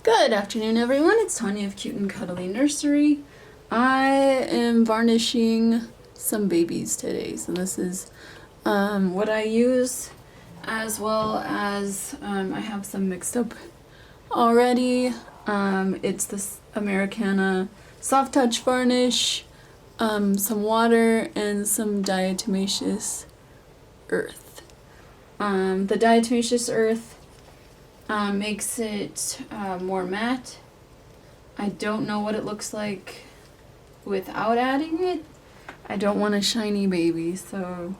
Good afternoon, everyone. It's Tanya of CuteNCuddlyNursery. I am varnishing some babies today, so this is what I use, as well as I have some mixed up already. It's this Americana soft touch varnish, some water, and some diatomaceous earth. The diatomaceous earth makes it more matte. I don't know what it looks like without adding it. I don't want a shiny baby, so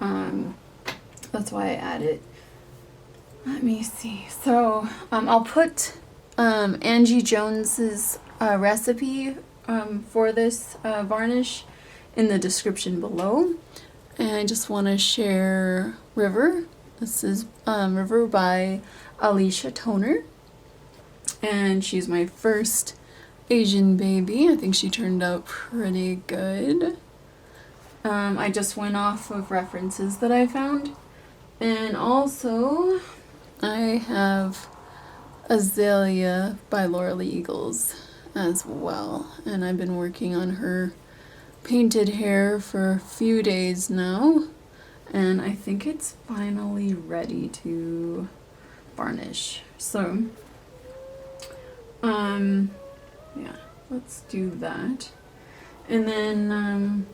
that's why I add it. Let me see. So I'll put Angie Jones's recipe for this varnish in the description below. And I just want to share River. This is River by Alicia Toner, and she's my first Asian baby. I think she turned out pretty good. I just went off of references that I found, and also I have Azalea by Laure Eagles as well, and I've been working on her painted hair for a few days now, and I think it's finally ready to varnish. So yeah, let's do that. And then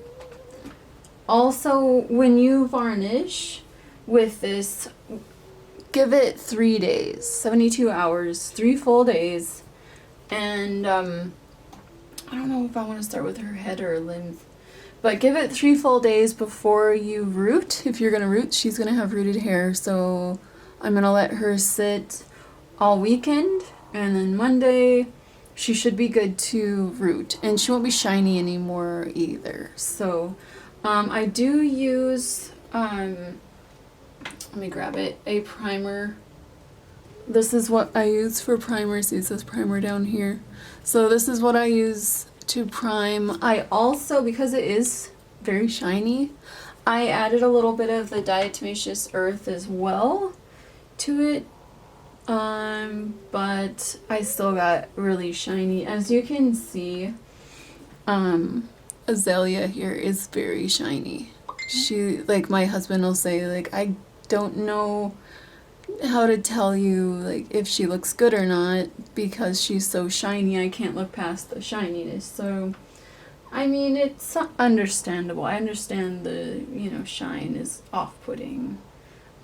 also, when you varnish with this, give it 3 days, 72 hours, 3 full days. And I don't know if I want to start with her head or limbs, but give it 3 full days before you root. If you're gonna root, she's gonna have rooted hair, so I'm gonna let her sit all weekend, and then Monday she should be good to root, and she won't be shiny anymore either. So I do use let me grab it, a primer. This is what I use for primers. It says primer down here. So this is what I use to prime. I also, because it is very shiny, I added a little bit of the diatomaceous earth as well to it, but I still got really shiny. As you can see, Azalea here is very shiny. She, like, my husband will say, like, I don't know how to tell you, like, if she looks good or not, because she's so shiny. I can't look past the shininess. So I mean, it's understandable. I understand the, shine is off-putting.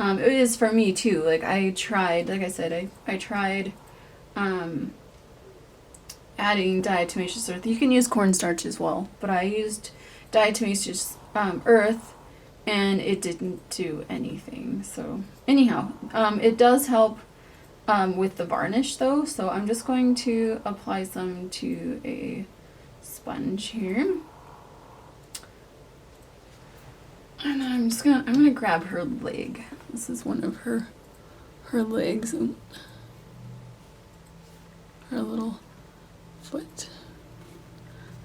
It is for me too. Like, I tried, like I said, I tried adding diatomaceous earth. You can use cornstarch as well, but I used diatomaceous earth, and it didn't do anything. So anyhow, it does help with the varnish though, so I'm just going to apply some to a sponge here. And then I'm gonna grab her leg. This is one of her legs and her little foot.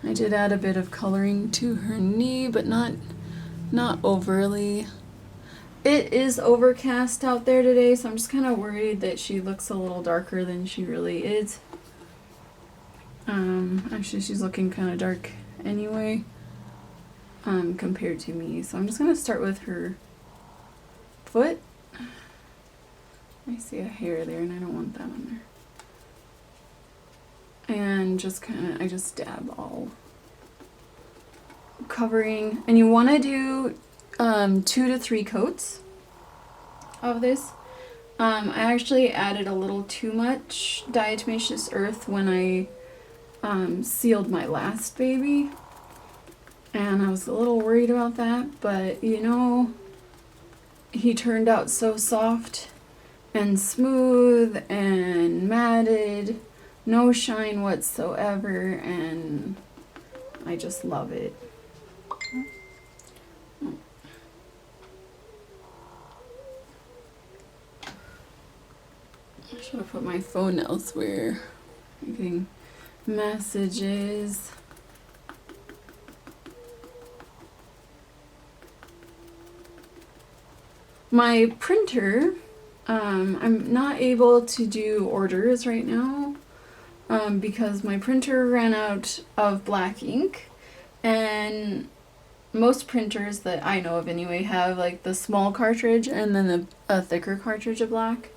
I did add a bit of coloring to her knee, but not overly. It is overcast out there today, so I'm just kind of worried that she looks a little darker than she really is. Actually, she's looking kind of dark anyway, compared to me. So I'm just going to start with her foot. I see a hair there, and I don't want that on there. And just I just dab all covering. And you want to do 2 to 3 coats of this. I actually added a little too much diatomaceous earth when I sealed my last baby, and I was a little worried about that, but he turned out so soft and smooth and matted, no shine whatsoever, and I just love it. I should have put my phone elsewhere. I'm getting messages. My printer, I'm not able to do orders right now because my printer ran out of black ink, and most printers that I know of anyway have like the small cartridge and then a thicker cartridge of black.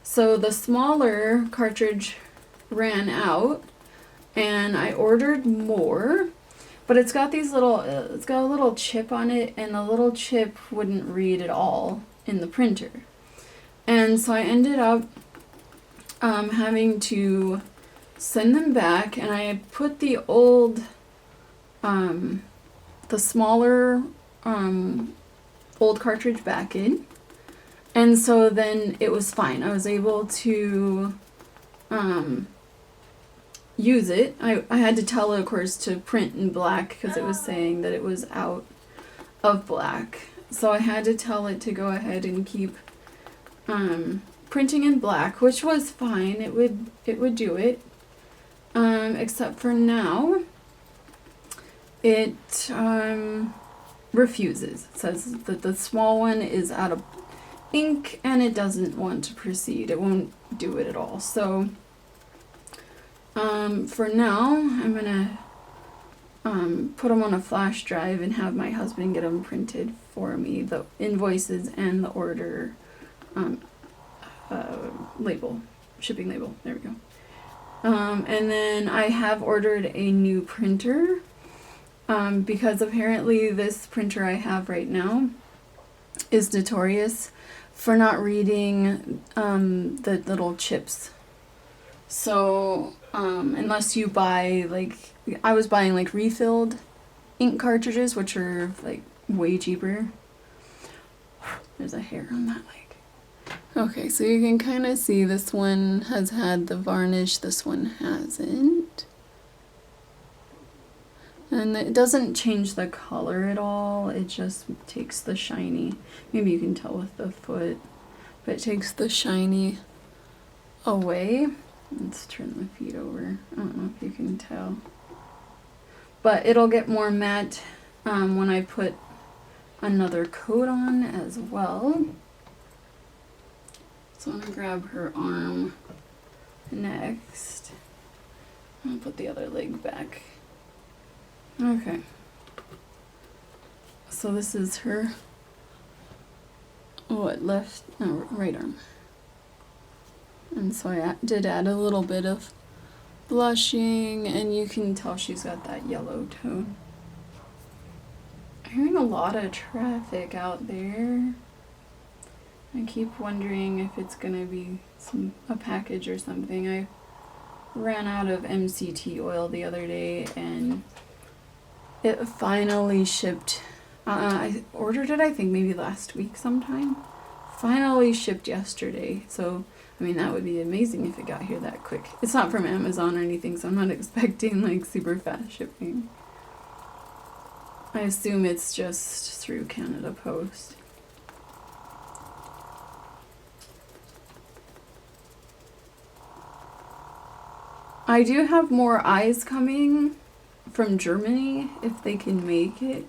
So the smaller cartridge ran out, and I ordered more, but it's got these little, it's got a little chip on it, and the little chip wouldn't read at all in the printer. And so I ended up having to send them back, and I put the old, the smaller old cartridge back in, and so then it was fine. I was able to use it. I had to tell it, of course, to print in black because it was saying that it was out of black. So I had to tell it to go ahead and keep printing in black, which was fine. It would do it. Except for now, it refuses. It says that the small one is out of ink and it doesn't want to proceed. It won't do it at all. So for now, I'm gonna put them on a flash drive and have my husband get them printed for me, the invoices and the order label, shipping label. There we go. And then I have ordered a new printer because apparently this printer I have right now is notorious for not reading the little chips. So unless you buy, like, I was buying like refilled ink cartridges, which are like way cheaper. There's a hair on that leg. Okay, so you can kind of see this one has had the varnish, this one hasn't. And it doesn't change the color at all, it just takes the shiny, maybe you can tell with the foot, but it takes the shiny away. Let's turn the feet over, I don't know if you can tell. But it'll get more matte when I put another coat on as well. So I'm going to grab her arm next. I'll put the other leg back. Okay. So this is her, right arm. And so I did add a little bit of blushing, and you can tell she's got that yellow tone. I'm hearing a lot of traffic out there. I keep wondering if it's gonna be a package or something. I ran out of MCT oil the other day and it finally shipped. I ordered it, I think maybe last week sometime. Finally shipped yesterday. So, I mean, that would be amazing if it got here that quick. It's not from Amazon or anything, so I'm not expecting like super fast shipping. I assume it's just through Canada Post. I do have more eyes coming from Germany if they can make it.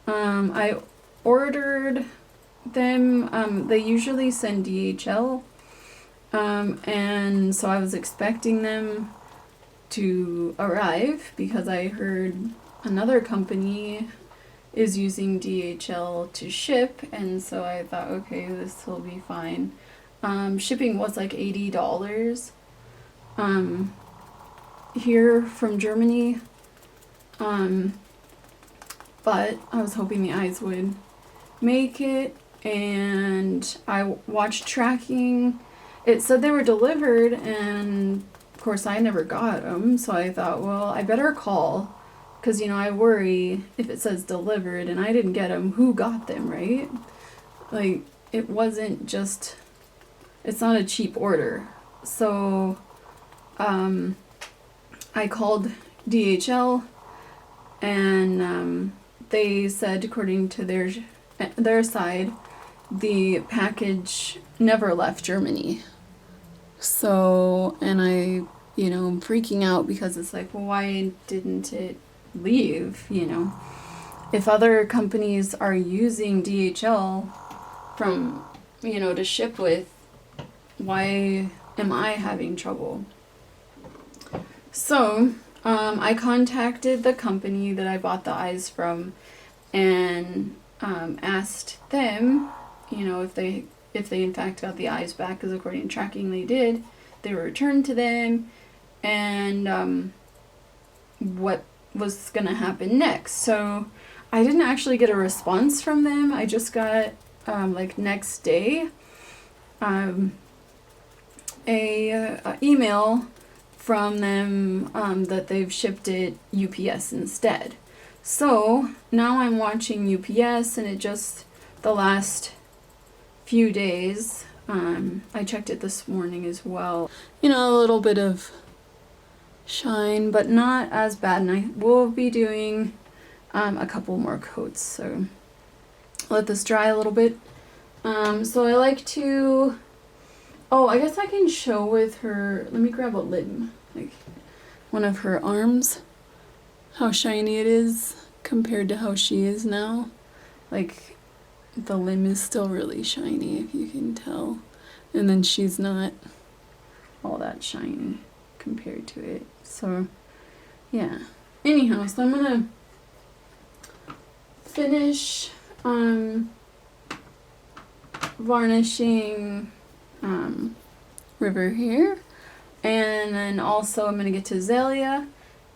I ordered them, they usually send DHL, and so I was expecting them to arrive because I heard another company is using DHL to ship, and so I thought, okay, this will be fine. Shipping was like $80 here from Germany, but I was hoping the eyes would make it, and I watched tracking. It said they were delivered, and of course I never got them, so I thought, well, I better call, because, you know, I worry if it says delivered and I didn't get them, who got them, right? Like, it wasn't just, it's not a cheap order. So I called DHL, and they said, according to their side, the package never left Germany. So, and I'm freaking out because it's like, well, why didn't it leave, If other companies are using DHL from, to ship with, why am I having trouble? So, I contacted the company that I bought the eyes from and asked them, you know, if they in fact got the eyes back, because according to tracking they did. They were returned to them, and what was gonna happen next. So I didn't actually get a response from them. I just got like next day a email from them that they've shipped it UPS instead. So now I'm watching UPS, and it just the last few days, I checked it this morning as well. You know, a little bit of shine, but not as bad, and I will be doing a couple more coats, so let this dry a little bit. So I like to, oh, I guess I can show with her, let me grab a limb, like one of her arms, how shiny it is compared to how she is now. Like, the limb is still really shiny, if you can tell, and then she's not all that shiny compared to it. So yeah, anyhow, so I'm gonna finish varnishing River here, and then also I'm gonna get to Azalea,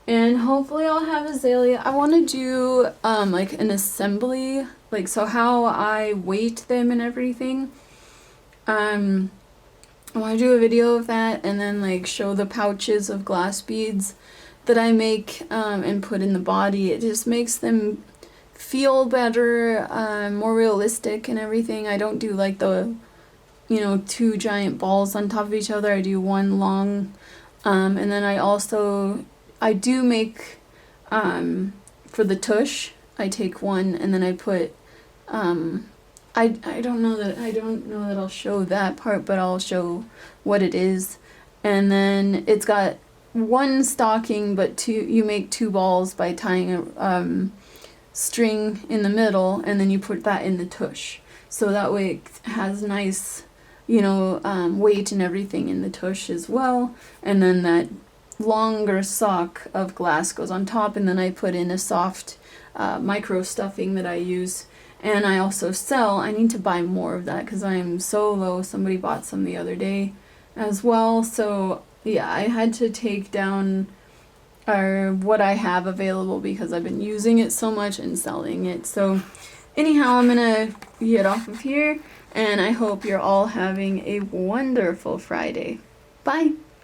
and hopefully I'll have Azalea. I want to do like an assembly, like, so how I weight them and everything. I want to do a video of that, and then like show the pouches of glass beads that I make and put in the body. It just makes them feel better, more realistic and everything. I don't do like the, you know, two giant balls on top of each other. I do one long, and then I do make for the tush. I take one, and then I put I don't know that I'll show that part, but I'll show what it is. And then it's got one stocking, but you make two balls by tying a string in the middle, and then you put that in the tush. So that way it has nice, you know, weight and everything in the tush as well. And then that longer sock of glass goes on top, and then I put in a soft micro stuffing that I use. And I also sell, I need to buy more of that because I am so low. Somebody bought some the other day as well. So yeah, I had to take down what I have available because I've been using it so much and selling it. So anyhow, I'm going to get off of here, and I hope you're all having a wonderful Friday. Bye.